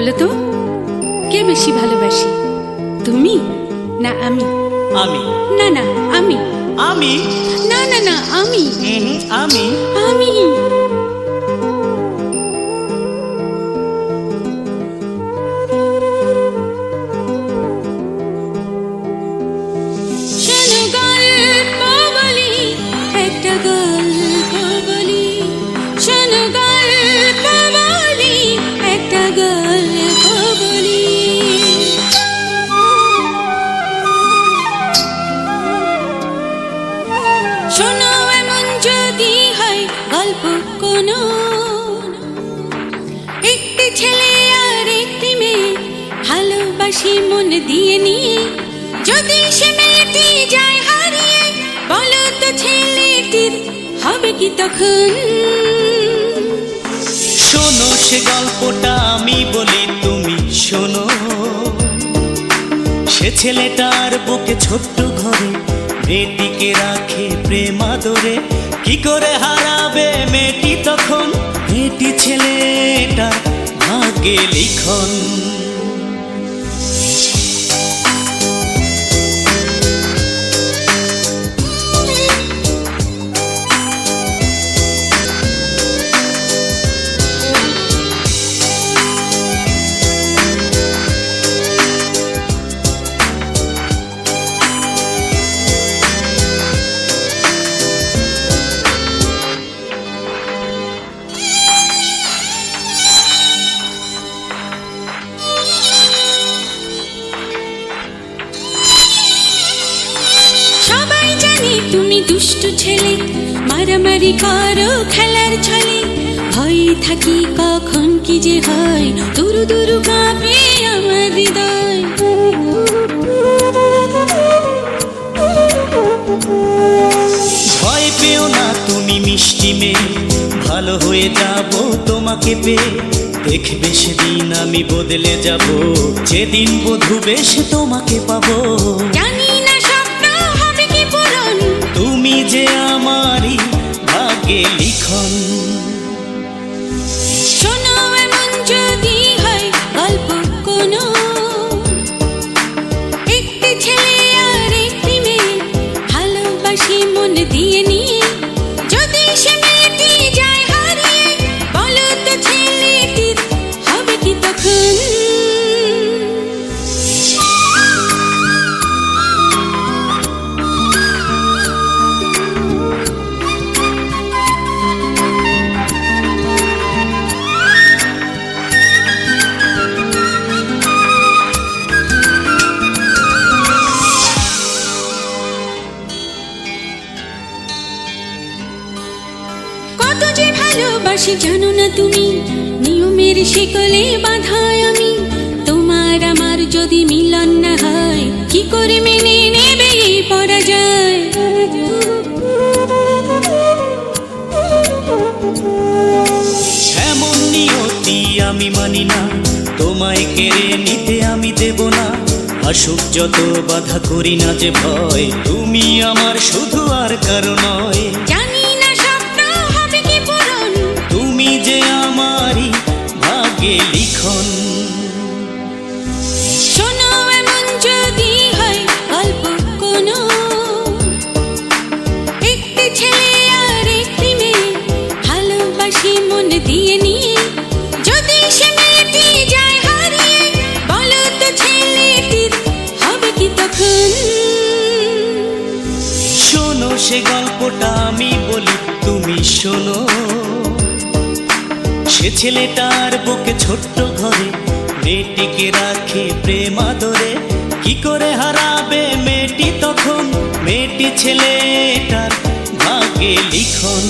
বলো তো, কে বেশি ভালোবাসি, তুমি না আমি? আমি। না না আমি। আমি। না না না আমি। আমি। আমি। শোনো গল্প বলি, একটা গল্প বলি, শোনো গল্প বলি, একটা গল্প বলি। শোনো এমন যদি হয় গল্প কোনো, একটি ছেলে আর একটি মেয়ে ভালোবাসি মন দিয়ে নিয়ে, যদি সে মেয়েটি যায় হারিয়ে, বলো তো ছেলেটির হবে কি তখন? শোনো সে গল্পটা আমি বলি, তুমি শোনো। সে ছেলেটার বুকে ছোট্ট ঘরে মেয়েটিকে রাখে প্রেম আদরে। কি করে হারাবে মেয়েটি তখন, মেয়েটি ছেলেটার ভাগ্যে লিখন। সবাই জানে তুমি দুষ্টু ছেলে, মারামারি করো খেলার ছলে। ভয়ে থাকি কখন কি যে হয়, দুরু দুরু কাঁপে আমার হৃদয়। ভয় পেও না তুমি মিষ্টি মেয়ে, ভালো হয়ে যাব তোমাকে পেয়ে। দেখবে সেদিন আমি বদলে যাব, যেদিন বধূ বেশে তোমাকে পাবো। জানি না স্বপ্ন হবে কি পূরণ, তুমি যে আমারই ভাগ্যে লিখন। শোনো এমন যদি হয় গল্প কোনো, একটি ছেলে আর একটি মেয়ে ভালোবাসি মন দিয়ে নিয়ে, যদি সে মেয়েটি যায় হারিয়ে, বলো তো ছেলেটির হবে কি তখন? কত যে ভালোবাসি জানো না তুমি, নিয়মের শিকলে বাঁধায় আমি। তোমার আমার যদি মিলন না হয়, কি করে মেনে নেবে এই পরাজয়? এমন নিয়তি আমি মানি না, তোমায় কেড়ে নিতে আমি দেব না। আসুক যত বাধা করি না যে ভয়, তুমি আমার শুধু আর কারো নয়। জানি না স্বপ্ন হবে কি পূরণ, তুমি যে আমারই ভাগ্যে লিখন। শোনো এমন যদি হয় গল্প কোনো, একটি ছেলে আর একটি মেয়ে ভালোবাসি মন দিয়ে নিয়ে, যদি সে মেয়েটি যায় হারিয়ে, বলো তো ছেলেটির হবে কি তখন? শোনো সে গল্পটা আমি বলি, তুমি শোনো। সে ছেলেটার বুকে ছোট্ট ঘরে মেয়েটিকে রাখে প্রেম আদরে। কি করে হারাবে মেয়েটি তখন, মেয়েটি ছেলেটার ভাগ্যে লিখন।